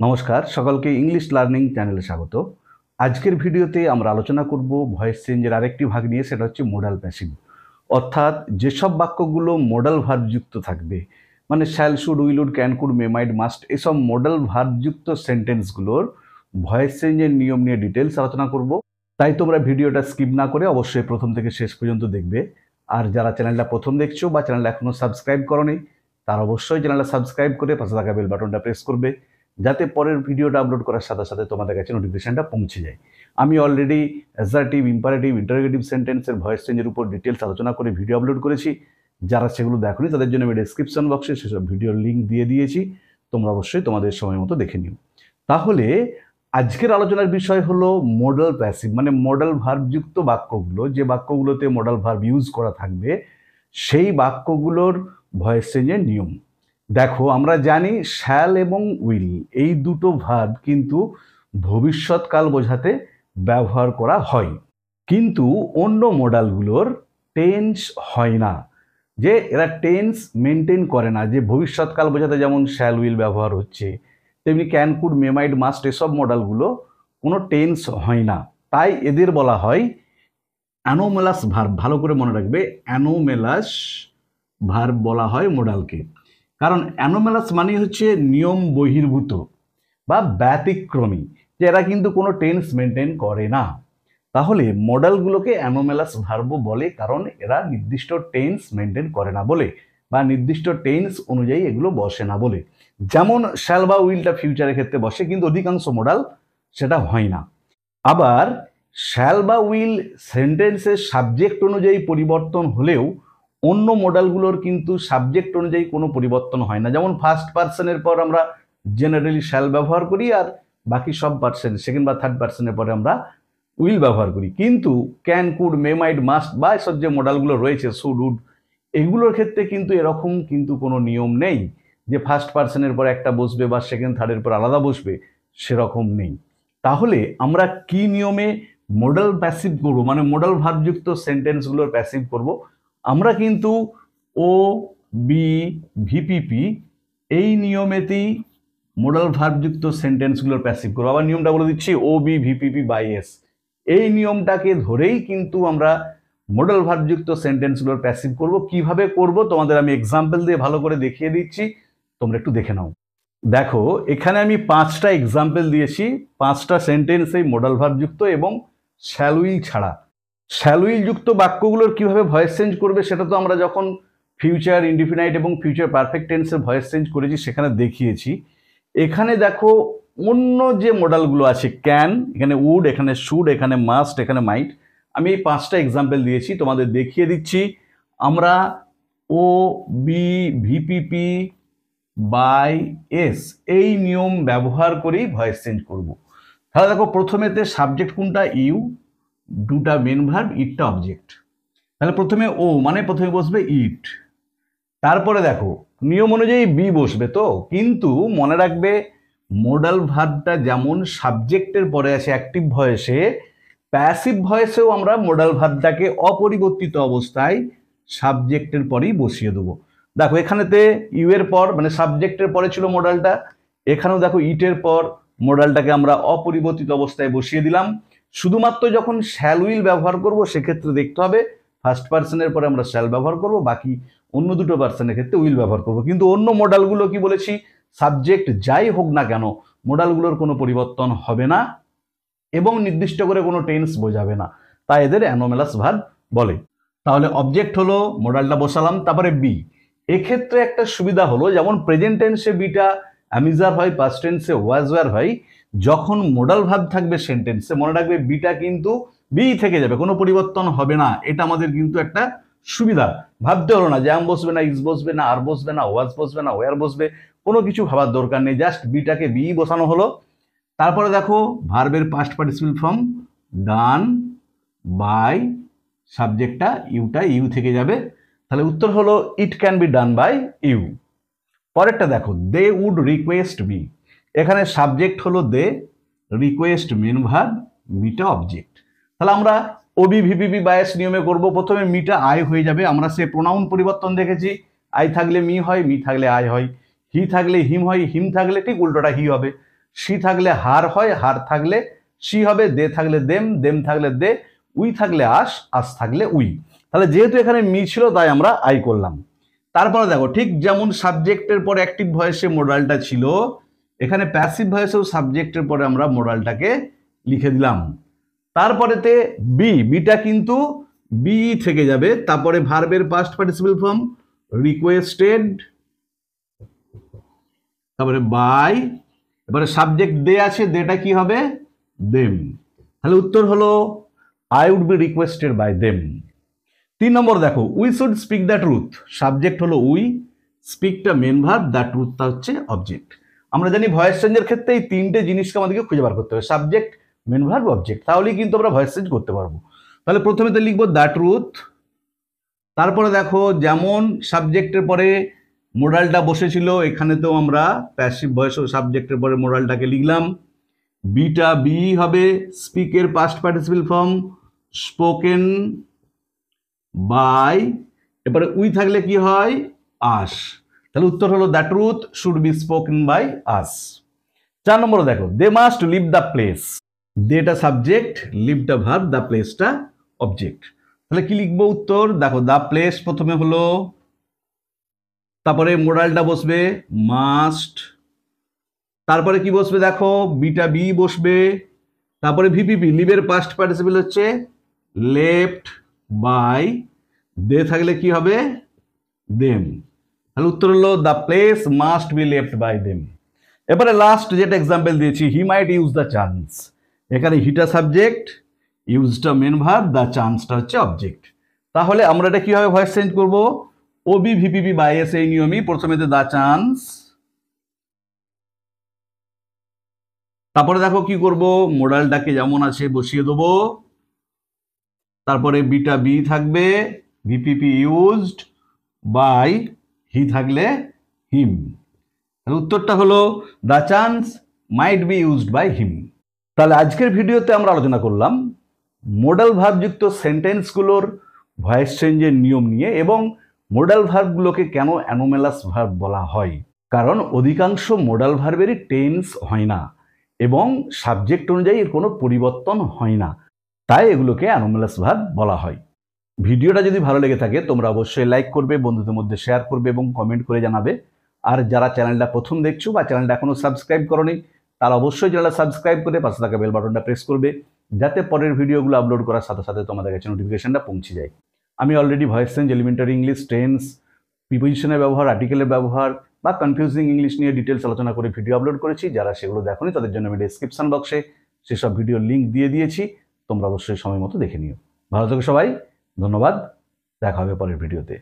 নমস্কার, সকলকে English learning চ্যানেলে স্বাগত। আজকের ভিডিওতে আমরা আলোচনা করব ভয়েস চেঞ্জের আরেকটি ভাগ নিয়ে, সেটা হচ্ছে মোডাল প্যাসিভ। অর্থাৎ যেসব বাক্যগুলো মোডাল ভার্বযুক্ত থাকবে, মানে shall, should, will, would, can, could, may, might, must, এসব মোডাল ভার্বযুক্ত সেন্টেন্সগুলোর ভয়েস চেঞ্জের নিয়ম নিয়ে ডিটেলস আলোচনা করব। তাই তোমরা ভিডিওটা স্কিপ না করে অবশ্যই প্রথম থেকে শেষ পর্যন্ত দেখবে। আর যারা চ্যানেলটা প্রথম দেখছো বা চ্যানেলটা এখনও সাবস্ক্রাইব করোনি, তারা অবশ্যই চ্যানেলটা সাবস্ক্রাইব করে পাশে থাকা বেল বাটনটা প্রেস করবে, যাতে পরের ভিডিওটা আপলোড করার সাথে সাথে তোমাদের কাছে নোটিফিকেশনটা পৌঁছে যায়। আমি অলরেডি অ্যাসার্টিভ, ইম্পারেটিভ, ইন্টারোগেটিভ সেন্টেন্সের ভয়েস চেঞ্জের উপর ডিটেলস আলোচনা করে ভিডিও আপলোড করেছি। যারা সেগুলো দেখোনি তাদের জন্য আমি ডেসক্রিপশন বক্সে সেসব ভিডিওর লিঙ্ক দিয়ে দিয়েছি, তোমরা অবশ্যই তোমাদের সময় মতো দেখে নিও। তাহলে আজকের আলোচনার বিষয় হলো মোডাল প্যাসিভ, মানে মোডাল ভার্বযুক্ত বাক্যগুলো, যে বাক্যগুলোতে মোডাল ভার্ব ইউজ করা থাকবে সেই বাক্যগুলোর ভয়েস চেঞ্জের নিয়ম। দেখো, আমরা জানি শ্যাল এবং উইল এই দুটো ভার্ব কিন্তু ভবিষ্যৎকাল বোঝাতে ব্যবহার করা হয়, কিন্তু অন্য মডালগুলোর টেন্স হয় না, যে এরা টেন্স মেনটেন করে না। যে ভবিষ্যৎকাল বোঝাতে যেমন শ্যাল উইল ব্যবহার হচ্ছে, তেমনি can, could, may, might, must এসব মডালগুলো কোনো টেন্স হয় না। তাই এদের বলা হয় অ্যানোমেলাস ভার্ব। ভালো করে মনে রাখবে, অ্যানোমেলাস ভার্ব বলা হয় মডালকে। কারণ অ্যানোমেলাস মানে হচ্ছে নিয়ম বহির্ভূত বা ব্যতিক্রমী, যে এরা কিন্তু কোনো টেন্স মেনটেন করে না। তাহলে মডালগুলোকে অ্যানোমেলাস ভার্ব বলে, কারণ এরা নির্দিষ্ট টেন্স মেনটেন করে না বলে, বা নির্দিষ্ট টেন্স অনুযায়ী এগুলো বসে না বলে। যেমন শ্যাল বা উইলটা ফিউচারের ক্ষেত্রে বসে, কিন্তু অধিকাংশ মডাল সেটা হয় না। আবার শ্যাল বা উইল সেন্টেন্সের সাবজেক্ট অনুযায়ী পরিবর্তন হলেও অন্য মডালগুলোর কিন্তু সাবজেক্ট অনুযায়ী কোনো পরিবর্তন হয় না। যেমন ফার্স্ট পার্সনের পর আমরা জেনারেলি শ্যাল ব্যবহার করি, আর বাকি সব পার্সন, সেকেন্ড বা থার্ড পার্সনের পরে আমরা উইল ব্যবহার করি। কিন্তু can, could, may, might, must বা এসব যে মডালগুলো রয়েছে, শুড, উড, এগুলোর ক্ষেত্রে কিন্তু এরকম কিন্তু কোনো নিয়ম নেই যে ফার্স্ট পার্সনের পর একটা বসবে বা সেকেন্ড থার্ডের পর আলাদা বসবে, সেরকম নেই। তাহলে আমরা কি নিয়মে মোডাল প্যাসিভ করব, মানে মোডাল ভার্বযুক্ত সেন্টেন্সগুলোর প্যাসিভ করব? আমরা কিন্তু ও, বি, ভিপিপি এই নিয়মেতেই মোডাল ভার্বযুক্ত সেন্টেন্সগুলোর প্যাসিভ করবো। আবার নিয়মটা বলে দিচ্ছি, ও, বি, ভিপিপি বাই এস, এই নিয়মটাকে ধরেই কিন্তু আমরা মোডাল ভার্বযুক্ত সেন্টেন্সগুলোর প্যাসিভ করব। কিভাবে করব তোমাদের আমি এক্সাম্পল দিয়ে ভালো করে দেখিয়ে দিচ্ছি, তোমরা একটু দেখে নাও। দেখো, এখানে আমি 5টা এক্সাম্পল দিয়েছি, 5টা সেন্টেন্সেই মোডাল ভার্বযুক্ত এবং শ্যাল উইল ছাড়া। শ্যাল উইল যুক্ত বাক্যগুলোর কিভাবে ভয়েস চেঞ্জ করবে সেটা তো আমরা যখন ফিউচার ইনডিফিনাইট এবং ফিউচার পারফেক্ট টেন্সের ভয়েস চেঞ্জ করেছি সেখানে দেখিয়েছি। এখানে দেখো, অন্য যে মডালগুলো আছে, ক্যান, এখানে উড, এখানে শুড, এখানে মাস্ট, এখানে মাইট, আমি এই 5টা এক্সাম্পল দিয়েছি, তোমাদের দেখিয়ে দিচ্ছি। আমরা ও, বি, ভিপিপি বাই এস এই নিয়ম ব্যবহার করেই ভয়েস চেঞ্জ করব। তাহলে দেখো, প্রথমেতে সাবজেক্ট কোনটা? ইউ, দুটা মেন ভার্ব, ইটটা অবজেক্ট। তাহলে প্রথমে ও মানে প্রথমে বসবে ইট, তারপরে দেখো নিয়ম অনুযায়ী বি বসবে তো, কিন্তু মনে রাখবে মোডাল ভার্বটা যেমন সাবজেক্টের পরে আছে অ্যাক্টিভ ভয়েসে, প্যাসিভ ভয়েসেও আমরা মোডাল ভার্বটাকে অপরিবর্তিত অবস্থায় সাবজেক্টের পরেই বসিয়ে দেবো। দেখো, এখানেতে ইউ এর পর মানে সাবজেক্টের পরে ছিল মোডালটা, এখানেও দেখো ইটের পর মোডালটাকে আমরা অপরিবর্তিত অবস্থায় বসিয়ে দিলাম। শুধুমাত্র যখন শ্যাল উইল ব্যবহার করব সেক্ষেত্রে দেখতে হবে ফার্স্ট পার্সনের পরে আমরা শ্যাল ব্যবহার করব, বাকি অন্য দুটো পার্সনের ক্ষেত্রে উইল ব্যবহার করব। কিন্তু অন্য মডালগুলো কি বলেছি, সাবজেক্ট যাই হোক না কেন মডালগুলোর কোনো পরিবর্তন হবে না এবং নির্দিষ্ট করে কোনো টেন্স বোঝাবে না, তাই এদের অ্যানোমেলাস ভার্ব বলে। তাহলে অবজেক্ট হলো, মডালটা বসালাম, তারপরে বি। এক্ষেত্রে একটা সুবিধা হলো, যেমন প্রেজেন্ট টেন্সে বিটা অ্যামিজার হয়, পাস্ট টেন্সে ওয়াজ ওয়ার হয়, যখন মোডাল ভার্ব থাকবে সেন্টেন্সে মনে রাখবে বিটা কিন্তু বি থেকে যাবে, কোনো পরিবর্তন হবে না। এটা আমাদের কিন্তু একটা সুবিধা। ভাবতে হলো না যে আম বসবে না, ইজ বসবে না, আর বসবে না, ওয়াজ বসবে না, ওয়ার বসবে, কোনো কিছু ভাবার দরকার নেই, জাস্ট বিটাকে বি বসানো হলো। তারপরে দেখো, ভার্বের past participle form done by, সাবজেক্টটা ইউটা ইউ থেকে যাবে, তাহলে উত্তর হলো it can be done by you. পরেরটা দেখো, দে উড রিকোয়েস্ট মি, এখানে সাবজেক্ট হলো দে, রিকোয়েস্ট মেন ভার্ব, মিটা অবজেক্ট। তাহলে আমরা ওবি ভিপিপি বায়াস নিয়মে করব। প্রথমে মিটা আই হয়ে যাবে, আমরা সে প্রোনাউন পরিবর্তন দেখেছি, আই থাকলে মি হয়, মি থাকলে আই হয়, হি থাকলে হিম হয়, হিম থাকলে ঠিক উল্টোটা হি হবে। সি থাকলে হার হয়, হার থাকলে সি হবে, দে থাকলে দেম, দেম থাকলে দে, উই থাকলে আস, আস থাকলে উই। তাহলে যেহেতু এখানে মি ছিল তাই আমরা আই করলাম। তারপরে দেখো ঠিক যেমন সাবজেক্টের পর অ্যাক্টিভ ভয়েসে মোডালটা ছিল, এখানে প্যাসিভ ভয়েসেও সাবজেক্টের পরে আমরা মোডালটাকে লিখে দিলাম। তারপরেতে বিটা কিন্তু বি থেকে যাবে। তারপরে ভার্বের পাস্ট পার্টিসিপল ফর্ম রিকোয়েস্টেড, তারপরে বাই, এবারে সাবজেক্ট দে আছে, দেটা কি হবে দেম। তাহলে উত্তর হলো I would be requested by them. 3 নম্বর দেখো we should speak the truth, subject we উই, স্পিকটা মেন ভার্ব, দ্য ট্রুথটা হচ্ছে অবজেক্ট। আমরা জানি ভয়েস চেঞ্জের ক্ষেত্রে এই 3টে জিনিসকে আমাদেরকে খুঁজে বার করতে হবে, সাবজেক্ট মেন ভার্ব অবজেক্ট, তাহলেই কিন্তু আমরা ভয়েস চেঞ্জ করতে পারবো। তাহলে প্রথমে তো লিখবো দ্য ট্রুথ, তারপরে দেখো যেমন সাবজেক্টের পরে মোডালটা বসেছিল এখানে তো আমরা প্যাসিভ ভয়েস ও সাবজেক্টের পরে মোডালটাকে লিখলাম। বিটা বি হবে, স্পিকের past participle form spoken by, এরপরে উই থাকলে কি হয় আস। তাহলে উত্তর হলো the truth should be spoken by us. 4 নম্বর দেখো they must leave the place, দেটা সাবজেক্ট, লিভটা ভার্ব, দ্য প্লেসটা অবজেক্ট। তাহলে কি লিখবো উত্তর, দেখো দ্য প্লেস প্রথমে হলো, তারপরে মোডালটা বসবে মাস্ট, তারপরে কি বসবে দেখো বিটা বি বসবে, তারপরে ভিপিপি লিভের পাস্ট পার্টিসিপল হচ্ছে লেফট বাই, দে থাকলে কি হবে দেম। তাহলে উত্তর হলো the place must be left by them. এবারে লাস্ট যেটা এক্সাম্পল দিয়েছি he might use the chance, এখানে হিটা সাবজেক্ট, ইউজটা মেন ভার্ব, দ্য চান্সটা হচ্ছে অবজেক্ট। তাহলে আমরা এটা কিভাবে ভয়েস চেঞ্জ করবো, ওবি ভিপিপি বাই এস এই নিয়মই, প্রথমে দ্য চান্স, তারপরে দেখো কি করব মোডালটাকে যেমন আছে বসিয়ে দেবো, তারপরে বিটা বি থাকবে, ভিপিপি ইউজড বাই, হি থাকলে হিম। তাহলে উত্তরটা হলো the chance might be used by him. তাহলে আজকের ভিডিওতে আমরা আলোচনা করলাম মোডাল ভার্বযুক্ত সেন্টেন্সগুলোর ভয়েস চেঞ্জের নিয়ম নিয়ে এবং মোডাল ভার্বগুলোকে কেন অ্যানোমেলাস ভার্ব বলা হয়। কারণ অধিকাংশ মোডাল ভার্বেরই টেন্স হয় না এবং সাবজেক্ট অনুযায়ী এর কোনো পরিবর্তন হয় না, তাই এগুলোকে অ্যানোমেলাস ভার্ব বলা হয়। ভিডিওটা যদি ভালো লেগে থাকে তোমরা অবশ্যই লাইক করবে, বন্ধুদের মধ্যে শেয়ার করবে এবং কমেন্ট করে জানাবে। আর যারা চ্যানেলটা প্রথম দেখছো বা চ্যানেলটা এখনো সাবস্ক্রাইব করোনি তারা অবশ্যই চ্যানেলটা সাবস্ক্রাইব করে পাশে থাকা বেল বাটনটা প্রেস করবে, যাতে পরের ভিডিওগুলো আপলোড করার সাথে সাথে তোমাদের কাছে নোটিফিকেশনটা পৌঁছে যায়। আমি already voice change, elementary English, tense, প্রিপোজিশনের ব্যবহার, আর্টিকেলের ব্যবহার বা কনফিউজিং ইংলিশ নিয়ে ডিটেলস আলোচনা করে ভিডিও আপলোড করেছি। যারা সেগুলো দেখোনি তাদের জন্য আমি ডেসক্রিপশন বক্সে সেসব ভিডিওর লিঙ্ক দিয়ে দিয়েছি, তোমরা অবশ্যই সময় মতো দেখে নিও। ভালো থেকো সবাই, ধন্যবাদ, দেখা হবে পরের ভিডিওতে।